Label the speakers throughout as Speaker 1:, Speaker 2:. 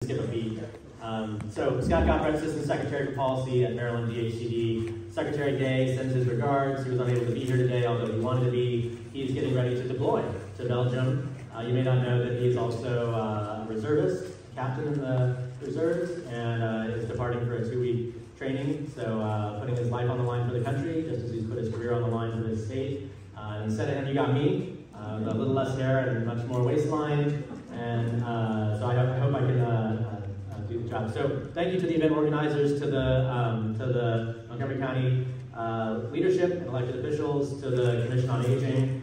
Speaker 1: skip a beat. So Scott Gottbreht, Assistant Secretary for Policy at Maryland DHCD. Secretary Day sends his regards. He was unable to be here today, although he wanted to be. He's getting ready to deploy to Belgium. You may not know that he's also a reservist, captain in the reserves, and is departing for a 2-week training. So putting his life on the line for the country, just as he's put his career on the line for his state. Instead of him, you got me, with a little less hair and much more waistline. And so I hope I can do the job. So thank you to the event organizers, to the Montgomery County leadership and elected officials, to the Commission on Aging.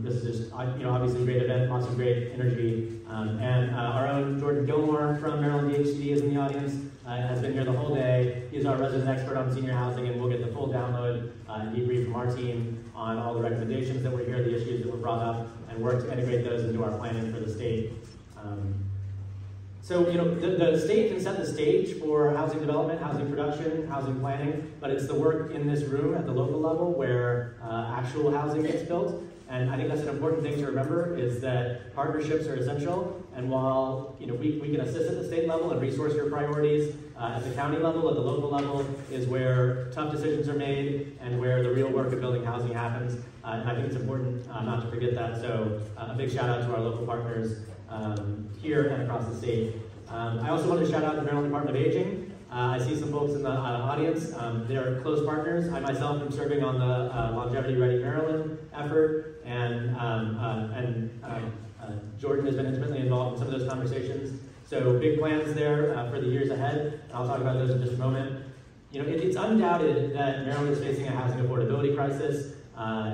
Speaker 1: This is just, obviously a great event, lots of great energy. And our own Jordan Gilmore from Maryland DHCD is in the audience, has been here the whole day. He's our resident expert on senior housing, and we'll get the full download and debrief from our team on all the recommendations that were here, the issues that were brought up, and work to integrate those into our planning for the state. So, the state can set the stage for housing development, housing production, housing planning, but it's the work in this room at the local level where actual housing gets built. And I think that's an important thing to remember, is that partnerships are essential. And while we can assist at the state level and resource your priorities, at the county level, at the local level, is where tough decisions are made and where the real work of building housing happens. And I think it's important not to forget that. So a big shout out to our local partners here and across the state. I also want to shout out the Maryland Department of Aging. I see some folks in the audience. They're close partners. I myself am serving on the Longevity Ready Maryland effort, and Jordan has been intimately involved in some of those conversations. So big plans there for the years ahead. I'll talk about those in just a moment. It's undoubted that Maryland is facing a housing affordability crisis,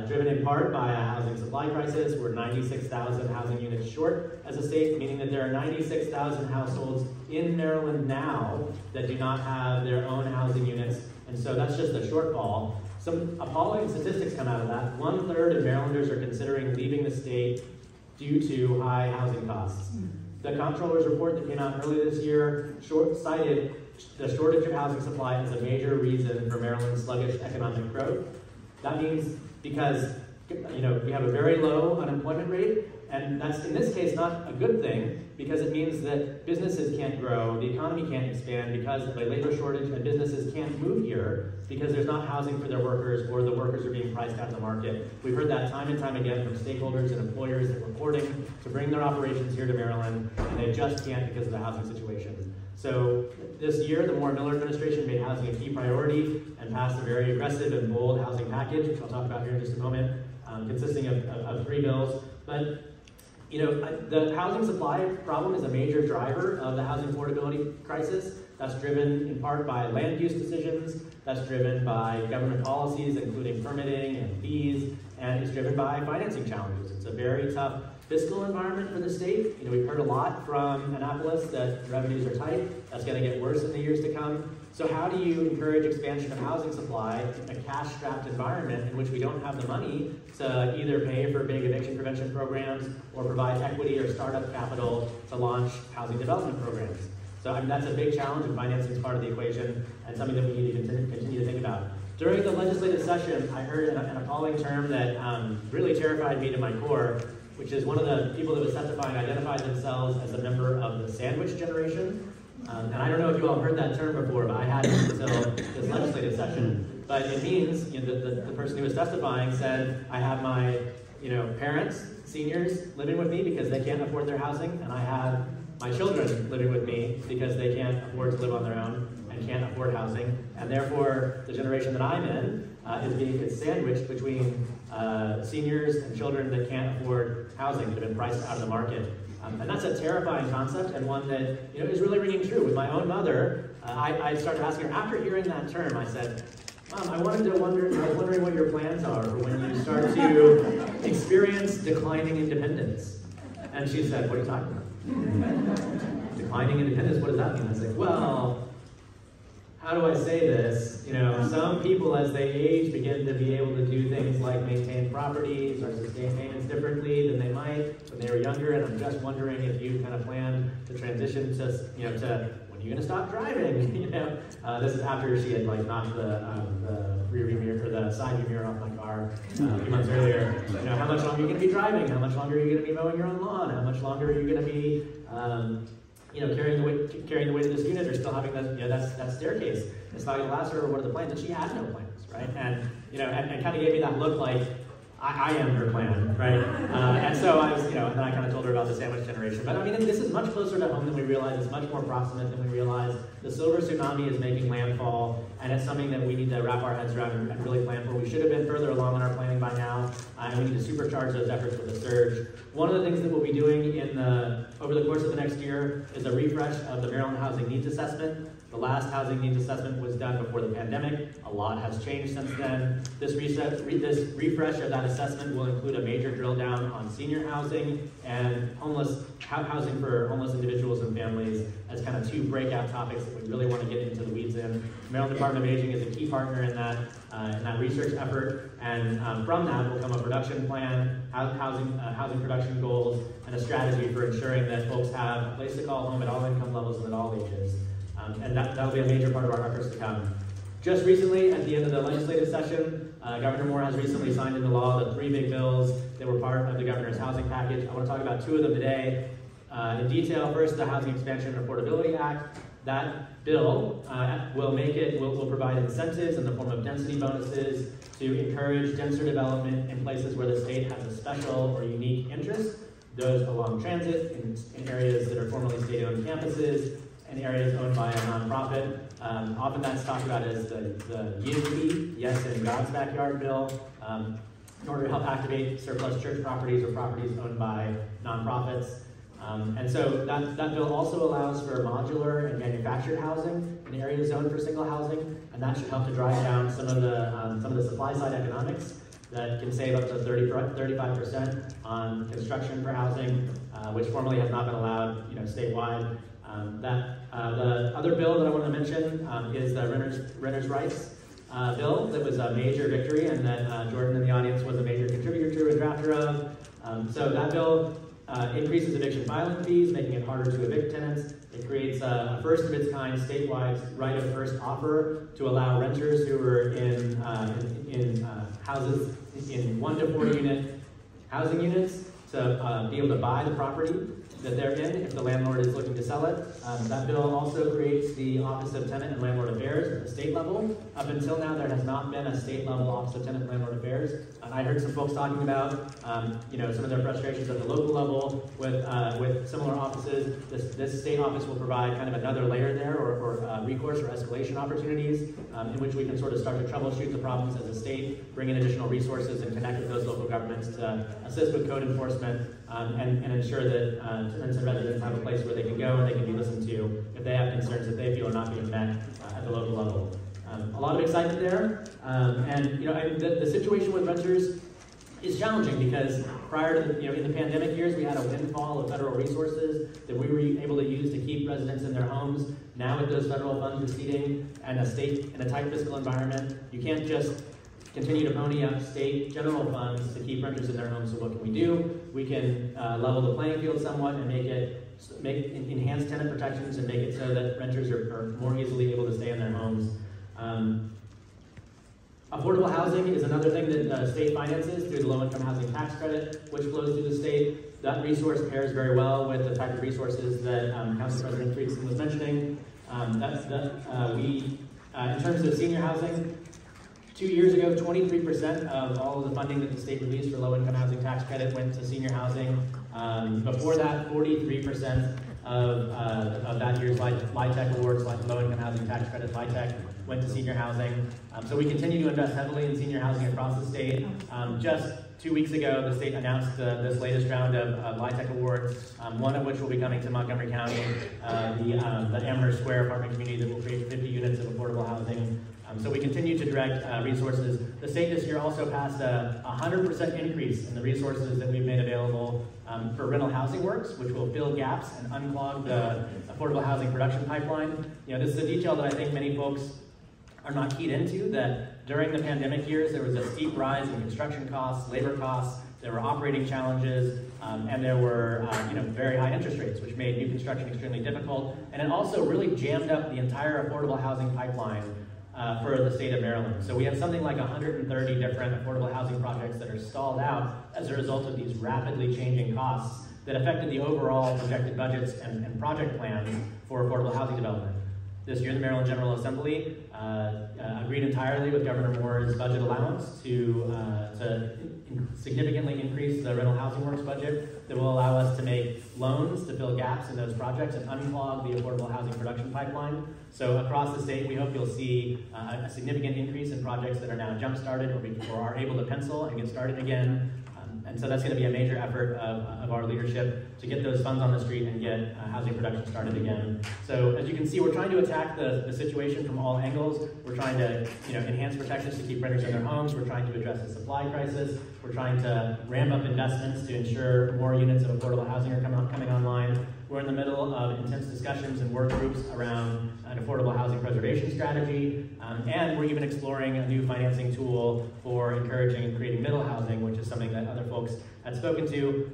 Speaker 1: driven in part by a housing supply crisis. We're 96,000 housing units short as a state, meaning that there are 96,000 households in Maryland now that do not have their own housing units, and so that's just a shortfall. Some appalling statistics come out of that. 1/3 of Marylanders are considering leaving the state due to high housing costs. The comptroller's report that came out earlier this year cited the shortage of housing supply as a major reason for Maryland's sluggish economic growth. That means because we have a very low unemployment rate, and that's in this case not a good thing, because it means that businesses can't grow, the economy can't expand because of a labor shortage, and businesses can't move here because there's not housing for their workers, or the workers are being priced out of the market. We've heard that time and time again from stakeholders and employers that are reporting to bring their operations here to Maryland, and they just can't because of the housing situation. So this year, the Moore-Miller administration made housing a key priority and passed a very aggressive and bold housing package, which I'll talk about here in just a moment, consisting of 3 bills. But the housing supply problem is a major driver of the housing affordability crisis. That's driven in part by land use decisions, that's driven by government policies, including permitting and fees, and it's driven by financing challenges. It's a very tough fiscal environment for the state. We've heard a lot from Annapolis that revenues are tight. That's going to get worse in the years to come. So how do you encourage expansion of housing supply in a cash-strapped environment in which we don't have the money to either pay for big eviction prevention programs or provide equity or startup capital to launch housing development programs? So that's a big challenge, and financing is part of the equation and something that we need to continue to think about. During the legislative session, I heard an appalling term that really terrified me to my core, which is one of the people that was testifying identified themselves as a member of the sandwich generation. And I don't know if you all have heard that term before, but I hadn't until this legislative session. But it means, the person who was testifying said, I have my parents, seniors, living with me because they can't afford their housing, and I have my children living with me because they can't afford to live on their own and can't afford housing. And therefore, the generation that I'm in is being sandwiched between seniors and children that can't afford housing, that have been priced out of the market. And that's a terrifying concept, and one that is really ringing true. With my own mother, I started asking her, after hearing that term, I said, Mom, I was wondering what your plans are for when you start to experience declining independence. And she said, what are you talking about? Declining independence, what does that mean? I was like, well, how do I say this? Some people as they age begin to be able to do things like maintain property, start to sustain payments differently than they might when they were younger, and I'm just wondering if you kind of plan to transition to when you're going to stop driving. This is after she had knocked the rear view mirror, or the side view mirror off my car a few months earlier. How much longer are you going to be driving? How much longer are you going to be mowing your own lawn? How much longer are you going to be carrying the weight of this unit, or still having that staircase. It's not going to last her. What are the plans? And she had no plans, right? And and kind of gave me that look like I am her plan, right? And so I was, and then I kind of told her about the sandwich generation. But I mean, this is much closer to home than we realize. It's much more proximate than we realize. The silver tsunami is making landfall, and it's something that we need to wrap our heads around and really plan for. We should have been further along in our planning by now, and we need to supercharge those efforts with a surge. One of the things that we'll be doing over the course of the next year is a refresh of the Maryland Housing Needs Assessment. The last housing needs assessment was done before the pandemic. A lot has changed since then. This refresh of that assessment will include a major drill down on senior housing and housing for homeless individuals and families as kind of two breakout topics that we really want to get into the weeds in. The Maryland Department of Aging is a key partner in that research effort, and from that will come a production plan, housing production goals, and a strategy for ensuring that folks have a place to call home at all income levels and at all ages. And that'll be a major part of our efforts to come. Just recently, at the end of the legislative session, Governor Moore has recently signed into law the 3 big bills that were part of the governor's housing package. I want to talk about 2 of them today. In detail, first, the Housing Expansion and Affordability Act. That bill will provide incentives in the form of density bonuses to encourage denser development in places where the state has a special or unique interest. Those along transit, in areas that are formerly state-owned campuses, and areas owned by a nonprofit. Often that's talked about as the YISB, Yes in God's Backyard bill, in order to help activate surplus church properties or properties owned by nonprofits. And so that bill also allows for modular and manufactured housing in areas zoned for single housing, and that should help to drive down some of the supply side economics that can save up to 35% on construction for housing, which formerly has not been allowed, statewide. The other bill that I want to mention is the renters' rights bill that was a major victory, and that Jordan in the audience was a major contributor to and drafter of. So that bill increases eviction filing fees, making it harder to evict tenants. It creates a first of its kind statewide right of first offer to allow renters who are in houses in 1 to 4 unit housing units to be able to buy the property that they're in if the landlord is looking to sell it. That bill also creates the Office of Tenant and Landlord Affairs at the state level. Up until now, there has not been a state level Office of Tenant and Landlord Affairs. I heard some folks talking about, some of their frustrations at the local level with similar offices. This state office will provide kind of another layer there, or recourse or escalation opportunities, in which we can sort of start to troubleshoot the problems as a state, bring in additional resources, and connect with those local governments to assist with code enforcement and ensure that tenants and residents have a place where they can go and they can be listened to if they have concerns that they feel are not being met at the local level. A lot of excitement there, the situation with renters is challenging because prior to in the pandemic years, we had a windfall of federal resources that we were able to use to keep residents in their homes. Now with those federal funds receding and a state in a tight fiscal environment, you can't just continue to pony up state general funds to keep renters in their homes. So what can we do? We can level the playing field somewhat and enhance tenant protections and make it so that renters are more easily able to stay in their homes. Affordable housing is another thing that the state finances through the low-income housing tax credit, which flows through the state. That resource pairs very well with the type of resources that Council President Friedson was mentioning. In terms of senior housing, 2 years ago, 23% of all of the funding that the state released for low-income housing tax credit went to senior housing. Before that, 43% of that year's LIHTC awards, like low-income housing tax credit, LIHTC, went to senior housing. So we continue to invest heavily in senior housing across the state. Just 2 weeks ago, the state announced this latest round of LIHTC awards, one of which will be coming to Montgomery County, the Amherst Square apartment community that will create 50 units of affordable housing. So we continue to direct resources. The state this year also passed a 100% increase in the resources that we've made available for rental housing works, which will fill gaps and unclog the affordable housing production pipeline. This is a detail that I think many folks are not keyed into, that during the pandemic years, there was a steep rise in construction costs, labor costs, there were operating challenges, and there were very high interest rates, which made new construction extremely difficult. And it also really jammed up the entire affordable housing pipeline for the state of Maryland. So we have something like 130 different affordable housing projects that are stalled out as a result of these rapidly changing costs that affected the overall projected budgets and project plans for affordable housing development. This year, the Maryland General Assembly agreed entirely with Governor Moore's budget allowance to significantly increase the rental housing works budget that will allow us to make loans to fill gaps in those projects and unclog the affordable housing production pipeline. So across the state, we hope you'll see a significant increase in projects that are now jump-started or are able to pencil and get started again. And so that's going to be a major effort of our leadership to get those funds on the street and get housing production started again. So as you can see, we're trying to attack the situation from all angles. We're trying to enhance protections to keep renters in their homes. We're trying to address the supply crisis. We're trying to ramp up investments to ensure more units of affordable housing are coming online. We're in the middle of intense discussions and work groups around an affordable housing preservation strategy, and we're even exploring a new financing tool for encouraging and creating middle housing, which is something that other folks had spoken to.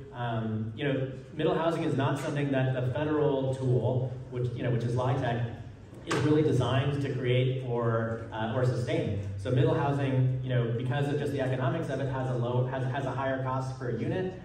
Speaker 1: Middle housing is not something that the federal tool, which is LIHTC, is really designed to create or sustain. So middle housing, because of just the economics of it, has a higher cost per unit.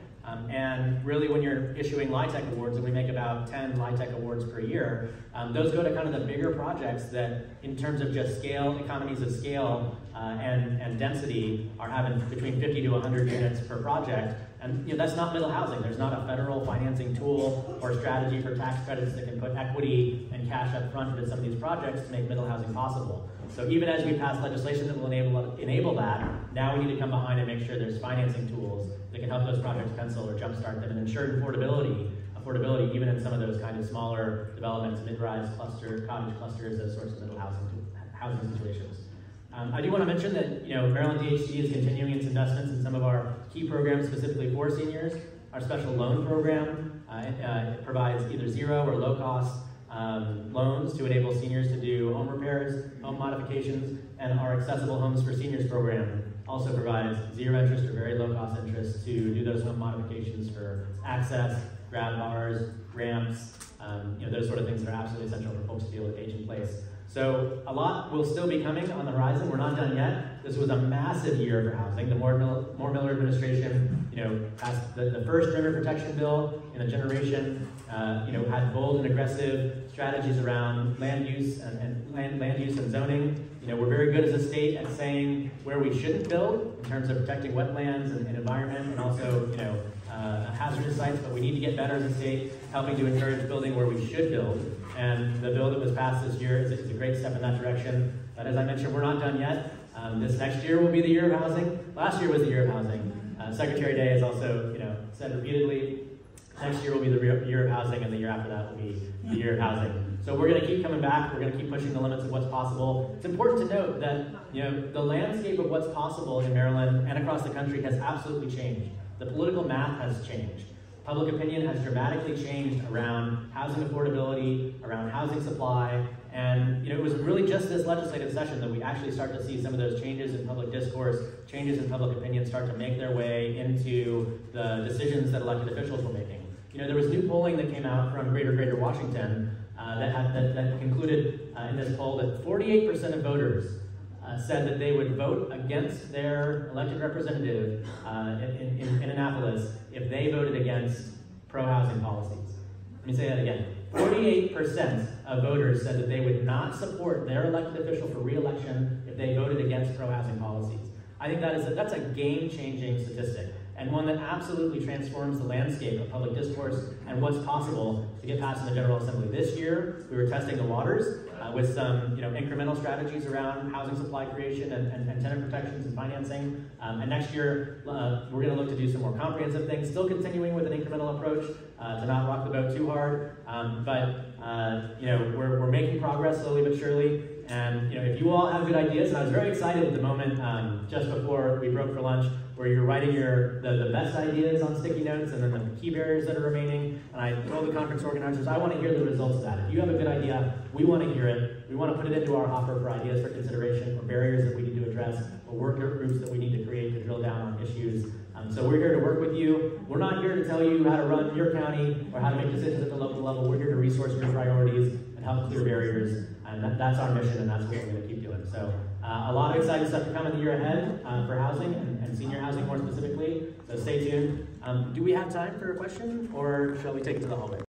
Speaker 1: And really, when you're issuing LIHTC awards, and we make about 10 LIHTC awards per year, those go to kind of the bigger projects that, in terms of just scale, economies of scale, and density, are having between 50 to 100 units per project. And that's not middle housing. There's not a federal financing tool or strategy for tax credits that can put equity and cash up front into some of these projects to make middle housing possible. So even as we pass legislation that will enable that, now we need to come behind and make sure there's financing tools that can help those projects pencil or jumpstart them and ensure affordability even in some of those kind of smaller developments, mid-rise cottage clusters, those sorts of middle housing situations. I do want to mention that Maryland DHC is continuing its investments in some of our key programs specifically for seniors. Our special loan program it provides either zero or low-cost loans to enable seniors to do home repairs, home modifications, and our Accessible Homes for Seniors program also provides zero interest or very low-cost interest to do those home modifications for access, grab bars, ramps, those sort of things that are absolutely essential for folks to be able to age in place. So a lot will still be coming on the horizon. We're not done yet. This was a massive year for housing. The Moore Miller administration, passed the first renter protection bill in a generation. Had bold and aggressive strategies around land use and zoning. We're very good as a state at saying where we shouldn't build in terms of protecting wetlands and environment, and also hazardous sites. But we need to get better as a state, helping to encourage building where we should build. And the bill that was passed this year is a great step in that direction. But as I mentioned, we're not done yet. This next year will be the year of housing. Last year was the year of housing. Secretary Day has also said repeatedly, next year will be the year of housing, and the year after that will be the year of housing. So we're going to keep coming back. We're going to keep pushing the limits of what's possible. It's important to note that the landscape of what's possible in Maryland and across the country has absolutely changed. The political math has changed. Public opinion has dramatically changed around housing affordability, around housing supply, and it was really just this legislative session that we actually start to see some of those changes in public discourse, changes in public opinion start to make their way into the decisions that elected officials were making. There was new polling that came out from Greater Washington that concluded in this poll that 48% of voters said that they would vote against their elected representative in Annapolis if they voted against pro-housing policies. Let me say that again. 48% of voters said that they would not support their elected official for re-election if they voted against pro-housing policies. I think that's a game-changing statistic, and one that absolutely transforms the landscape of public discourse and what's possible to get passed in the General Assembly. This year, we were testing the waters with some incremental strategies around housing supply creation and tenant protections and financing. And next year, we're going to look to do some more comprehensive things, still continuing with an incremental approach to not rock the boat too hard. We're making progress slowly but surely. And if you all have good ideas, and I was very excited at the moment just before we broke for lunch, where you're writing the best ideas on sticky notes and then the key barriers that are remaining. And I told the conference organizers, I want to hear the results of that. If you have a good idea, we want to hear it. We want to put it into our hopper for ideas for consideration, or barriers that we need to address, or work groups that we need to create to drill down on issues. So we're here to work with you. We're not here to tell you how to run your county or how to make decisions at the local level. We're here to resource your priorities and help clear barriers. And that's our mission, and that's what we're going to keep doing. So a lot of exciting stuff to come in the year ahead for housing and senior housing more specifically. So stay tuned. Do we have time for a question, or shall we take it to the hallway?